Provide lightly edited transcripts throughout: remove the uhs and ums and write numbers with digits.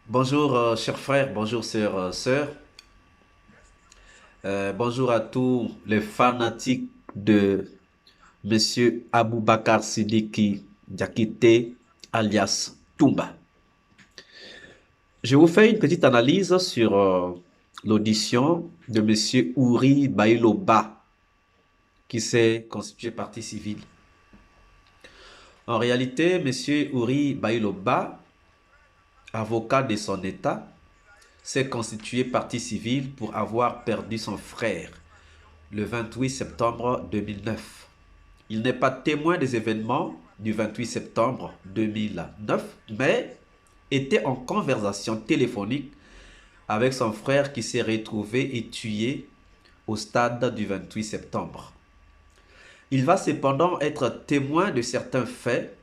Bonjour, chers frères, bonjour, sœurs. Bonjour à tous les fanatiques de Monsieur Aboubakar Sidiki Diakité, alias Toumba. Je vous fais une petite analyse sur l'audition de Monsieur Ouri Bailoba, qui s'est constitué partie civile. En réalité, Monsieur Ouri Bailoba, avocat de son État, s'est constitué partie civile pour avoir perdu son frère le 28 septembre 2009. Il n'est pas témoin des événements du 28 septembre 2009, mais était en conversation téléphonique avec son frère qui s'est retrouvé et tué au stade du 28 septembre. Il va cependant être témoin de certains faits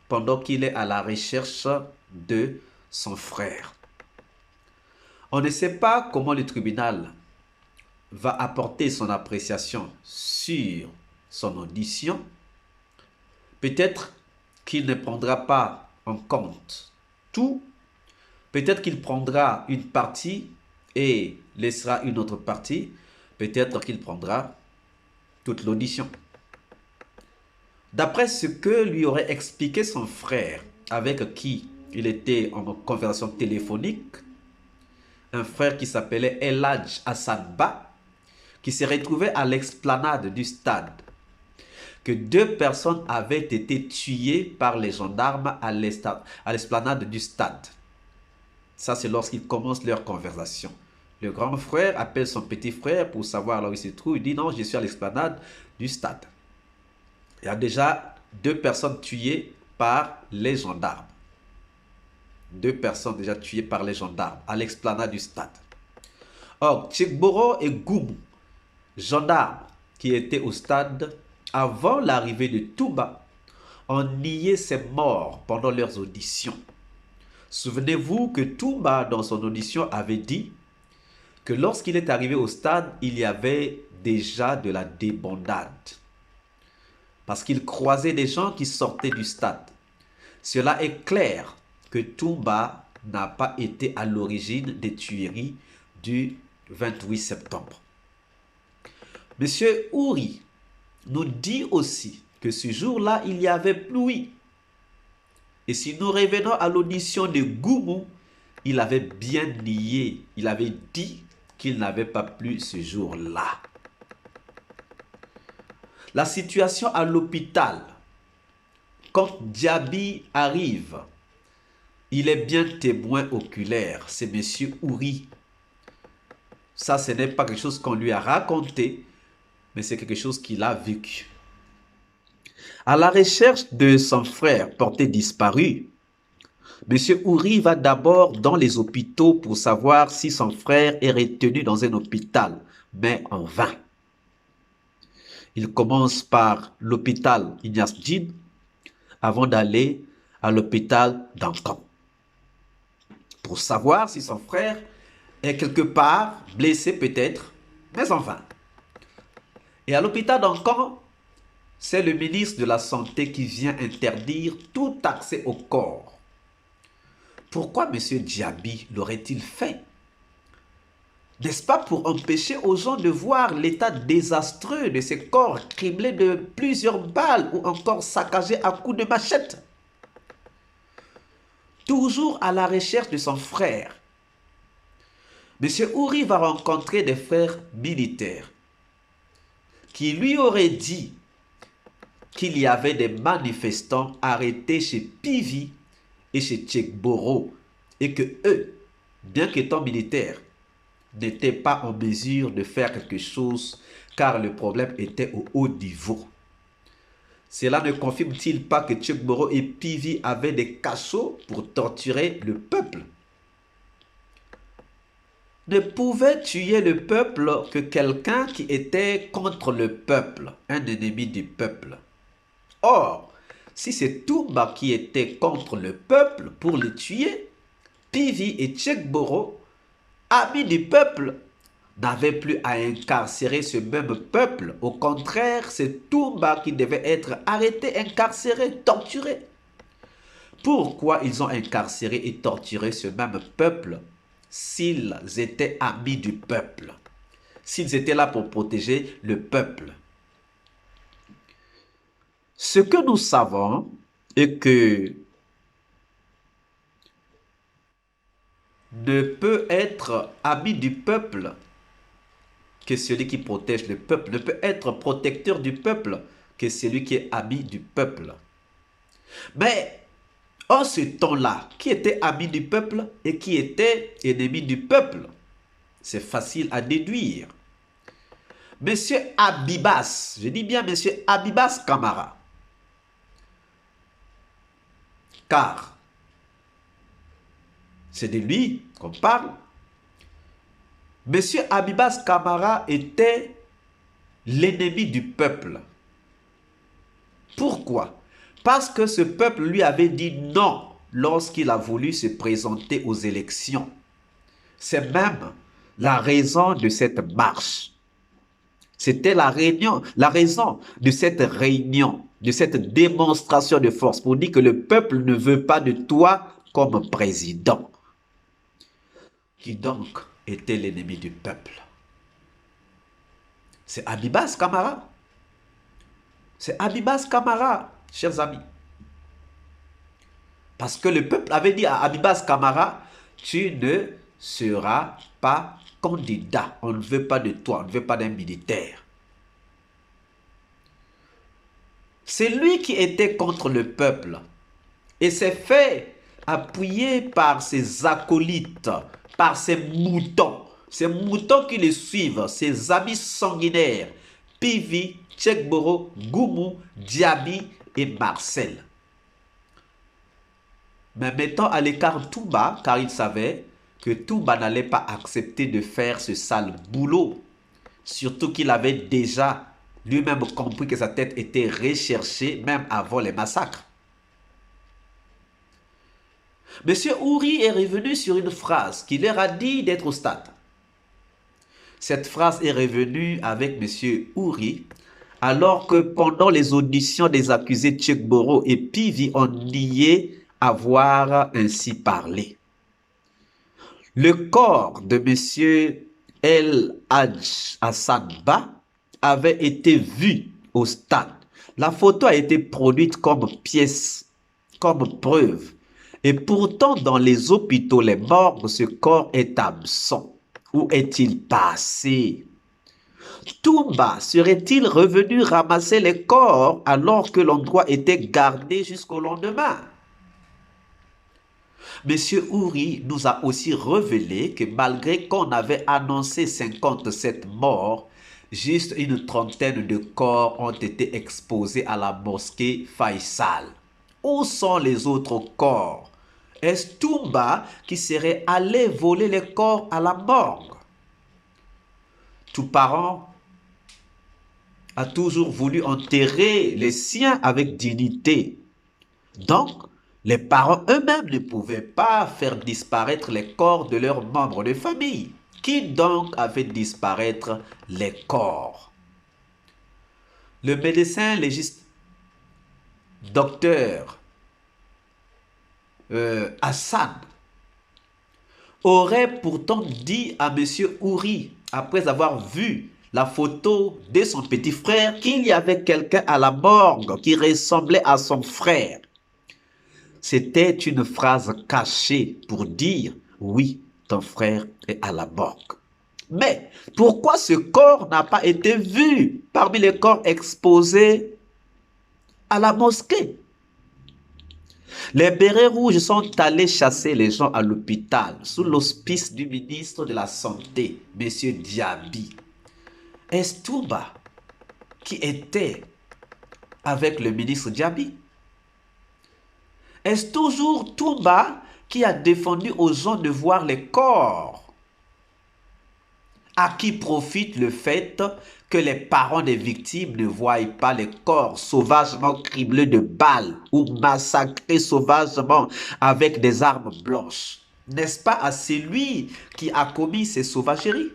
pendant qu'il est à la recherche de son frère. On ne sait pas comment le tribunal va apporter son appréciation sur son audition. Peut-être qu'il ne prendra pas en compte tout. Peut-être qu'il prendra une partie et laissera une autre partie. Peut-être qu'il prendra toute l'audition. D'après ce que lui aurait expliqué son frère, avec qui il était en conversation téléphonique, un frère qui s'appelait Eladj Hassanba, qui se retrouvait à l'explanade du stade, que deux personnes avaient été tuées par les gendarmes à l'esplanade du stade. Ça, c'est lorsqu'ils commencent leur conversation. Le grand frère appelle son petit frère pour savoir là où il se trouve. Il dit non, je suis à l'esplanade du stade. Il y a déjà deux personnes tuées par les gendarmes. Deux personnes déjà tuées par les gendarmes à l'explanade du stade. Or, Tchekboro et Goumou, gendarmes qui étaient au stade avant l'arrivée de Toumba, ont nié ces morts pendant leurs auditions. Souvenez-vous que Toumba, dans son audition, avait dit que lorsqu'il est arrivé au stade, il y avait déjà de la débandade. Parce qu'il croisait des gens qui sortaient du stade. Cela est clair que Toumba n'a pas été à l'origine des tueries du 28 septembre. Monsieur Ouri nous dit aussi que ce jour-là, il y avait pluie. Et si nous revenons à l'audition de Goumou, il avait bien nié, il avait dit qu'il n'avait pas plu ce jour-là. La situation à l'hôpital, quand Diaby arrive, il est bien témoin oculaire, c'est monsieur Ouri. Ça, ce n'est pas quelque chose qu'on lui a raconté, mais c'est quelque chose qu'il a vécu. À la recherche de son frère porté disparu, M. Ouri va d'abord dans les hôpitaux pour savoir si son frère est retenu dans un hôpital, mais en vain. Il commence par l'hôpital Ignace Djid avant d'aller à l'hôpital d'Ancan pour savoir si son frère est quelque part blessé peut-être, mais en vain. Et à l'hôpital d'Ancan, c'est le ministre de la Santé qui vient interdire tout accès au corps. Pourquoi M. Diaby l'aurait-il fait? N'est-ce pas pour empêcher aux gens de voir l'état désastreux de ces corps criblés de plusieurs balles ou encore saccagés à coups de machette? Toujours à la recherche de son frère, M. Ouri va rencontrer des frères militaires qui lui auraient dit qu'il y avait des manifestants arrêtés chez Pivi et chez Tchekboro et que eux, bien qu'étant militaires, n'étaient pas en mesure de faire quelque chose car le problème était au haut niveau. Cela ne confirme-t-il pas que Tchekboro et Pivi avaient des cachots pour torturer le peuple? Ne pouvait tuer le peuple que quelqu'un qui était contre le peuple, un ennemi du peuple. Or, si c'est Toumba qui était contre le peuple pour le tuer, Pivi et Tchekboro, amis du peuple, n'avaient plus à incarcérer ce même peuple. Au contraire, c'est Toumba qui devait être arrêté, incarcéré, torturé. Pourquoi ils ont incarcéré et torturé ce même peuple s'ils étaient amis du peuple, s'ils étaient là pour protéger le peuple? Ce que nous savons est que ne peut être ami du peuple que celui qui protège le peuple, ne peut être protecteur du peuple que celui qui est ami du peuple. Mais en ce temps-là, qui était ami du peuple et qui était ennemi du peuple? C'est facile à déduire. Monsieur Abibas, je dis bien Monsieur Abibas Camara, car c'est de lui qu'on parle. Monsieur Abibas Camara était l'ennemi du peuple. Pourquoi? Parce que ce peuple lui avait dit non lorsqu'il a voulu se présenter aux élections. C'est même la raison de cette marche. C'était la raison de cette réunion, de cette démonstration de force pour dire que le peuple ne veut pas de toi comme président. Qui donc était l'ennemi du peuple? C'est Abibas Camara. C'est Abibas Camara, chers amis. Parce que le peuple avait dit à Abibas Camara, tu ne seras pas candidat. On ne veut pas de toi, on ne veut pas d'un militaire. C'est lui qui était contre le peuple. Et c'est fait appuyé par ses acolytes, par ses moutons qui le suivent, ses amis sanguinaires, Pivi, Tchekboro, Goumou, Diaby et Marcel. Mais mettant à l'écart Toumba, car il savait que Toumba n'allait pas accepter de faire ce sale boulot. Surtout qu'il avait déjà lui-même compris que sa tête était recherchée même avant les massacres. Monsieur Ouri est revenu sur une phrase qui leur a dit d'être au stade. Cette phrase est revenue avec Monsieur Ouri alors que pendant les auditions des accusés Tchekboro et Pivi, on niait avoir ainsi parlé. Le corps de Monsieur El Hadj Hassan Ba avait été vu au stade. La photo a été produite comme pièce, comme preuve. Et pourtant, dans les hôpitaux, les morgues, ce corps est absent. Où est-il passé? Toumba serait-il revenu ramasser les corps alors que l'endroit était gardé jusqu'au lendemain? Monsieur Ouri nous a aussi révélé que malgré qu'on avait annoncé 57 morts, juste une trentaine de corps ont été exposés à la mosquée Faisal. Où sont les autres corps? Est-ce Toumba qui serait allé voler les corps à la morgue? Tout parent a toujours voulu enterrer les siens avec dignité. Donc, les parents eux-mêmes ne pouvaient pas faire disparaître les corps de leurs membres de famille. Qui donc a fait disparaître les corps? Le médecin légiste, docteur Hassan, aurait pourtant dit à M. Ouri, après avoir vu la photo de son petit frère, qu'il y avait quelqu'un à la morgue qui ressemblait à son frère. C'était une phrase cachée pour dire « Oui, ton frère est à la morgue ». Mais pourquoi ce corps n'a pas été vu parmi les corps exposés à la mosquée? Les bérets rouges sont allés chasser les gens à l'hôpital sous l'auspice du ministre de la Santé, M. Diaby. Est-ce Toumba qui était avec le ministre Diaby? Est-ce toujours Toumba qui a défendu aux gens de voir les corps? À qui profite le fait que les parents des victimes ne voient pas les corps sauvagement criblés de balles ou massacrés sauvagement avec des armes blanches? N'est-ce pas à celui qui a commis ces sauvageries?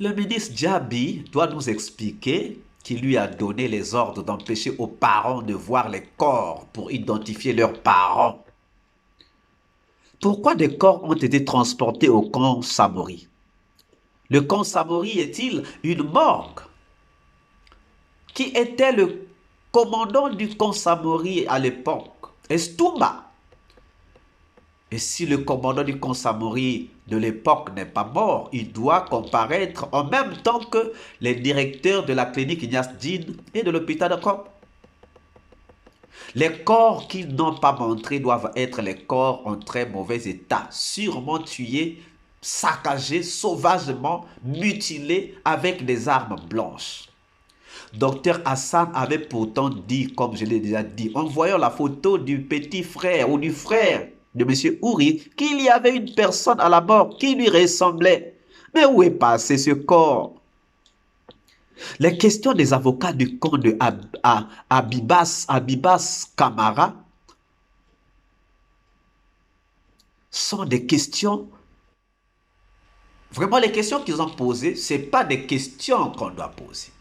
Le ministre Diaby doit nous expliquer qui lui a donné les ordres d'empêcher aux parents de voir les corps pour identifier leurs parents. Pourquoi des corps ont été transportés au camp Samori? Le camp Samori est-il une morgue? Qui était le commandant du camp Samori à l'époque? Estumba. Et si le commandant du camp Samori de l'époque n'est pas mort, il doit comparaître en même temps que les directeurs de la clinique Ignace Dine et de l'hôpital de Corps. Les corps qu'ils n'ont pas montrés doivent être les corps en très mauvais état, sûrement tués, saccagés, sauvagement mutilés avec des armes blanches. Docteur Hassan avait pourtant dit, comme je l'ai déjà dit, en voyant la photo du petit frère ou du frère de M. Ouri, qu'il y avait une personne à la mort qui lui ressemblait. Mais où est passé ce corps? Les questions des avocats du camp de Abibas Kamara sont des questions, vraiment les questions qu'ils ont posées, ce n'est pas des questions qu'on doit poser.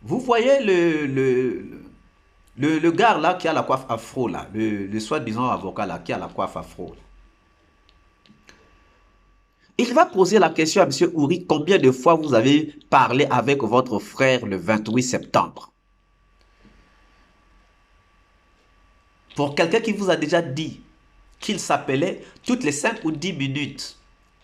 Vous voyez le gars là qui a la coiffe afro là, le soi-disant avocat là qui a la coiffe afro là. Il va poser la question à M. Ouri, combien de fois vous avez parlé avec votre frère le 28 septembre? Pour quelqu'un qui vous a déjà dit qu'il s'appelait toutes les 5 ou 10 minutes,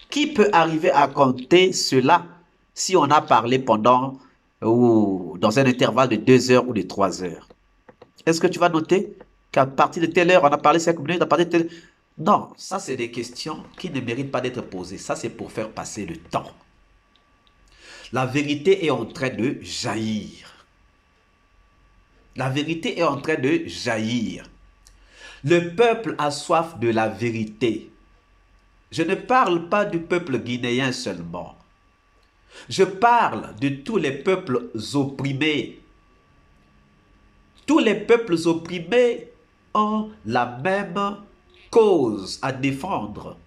qui peut arriver à compter cela si on a parlé pendant ou dans un intervalle de 2 heures ou de 3 heures? Est-ce que tu vas noter qu'à partir de telle heure, on a parlé 5 minutes, à partir de telle... Non, ça c'est des questions qui ne méritent pas d'être posées. Ça c'est pour faire passer le temps. La vérité est en train de jaillir. La vérité est en train de jaillir. Le peuple a soif de la vérité. Je ne parle pas du peuple guinéen seulement. Je parle de tous les peuples opprimés. Tous les peuples opprimés ont la même cause à défendre.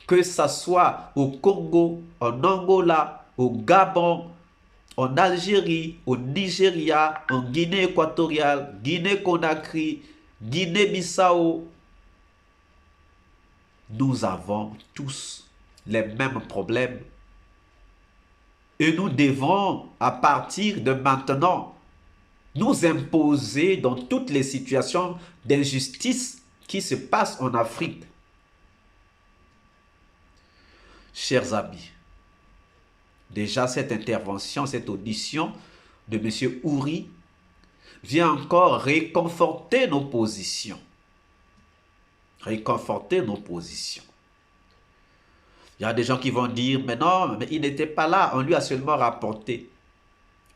Que ce soit au Congo, en Angola, au Gabon, en Algérie, au Nigeria, en Guinée équatoriale, Guinée-Conakry, Guinée-Bissau, nous avons tous les mêmes problèmes. Et nous devons, à partir de maintenant, nous imposer dans toutes les situations d'injustice qui se passent en Afrique. Chers amis, déjà cette intervention, cette audition de M. Ouri vient encore réconforter nos positions. Réconforter nos positions. Il y a des gens qui vont dire, mais non, mais il n'était pas là, on lui a seulement rapporté.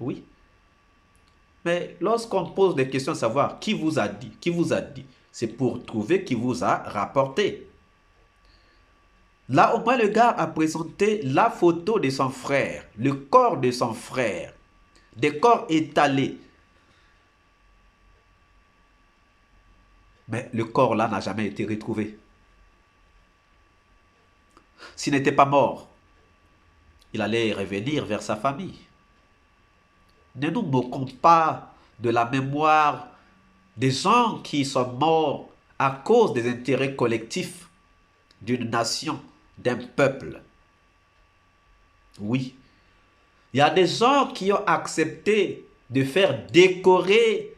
Oui. Mais lorsqu'on pose des questions, savoir qui vous a dit, c'est pour trouver qui vous a rapporté. Là, au moins, le gars a présenté la photo de son frère, le corps de son frère, des corps étalés. Mais le corps là n'a jamais été retrouvé. S'il n'était pas mort, il allait revenir vers sa famille. Ne nous moquons pas de la mémoire des gens qui sont morts à cause des intérêts collectifs d'une nation, d'un peuple. Oui, il y a des gens qui ont accepté de faire décorer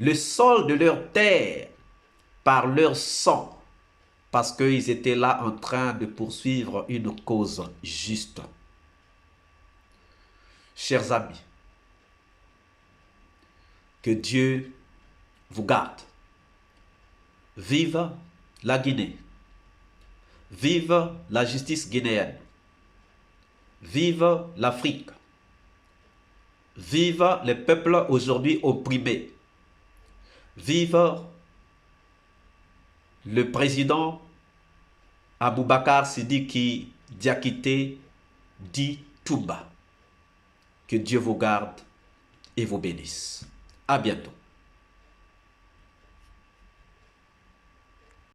le sol de leur terre par leur sang, parce qu'ils étaient là en train de poursuivre une cause juste. Chers amis, que Dieu vous garde. Vive la Guinée. Vive la justice guinéenne. Vive l'Afrique. Vive les peuples aujourd'hui opprimés. Vive le président Aboubakar Sidiki Diakité dit Touba. Que Dieu vous garde et vous bénisse. À bientôt.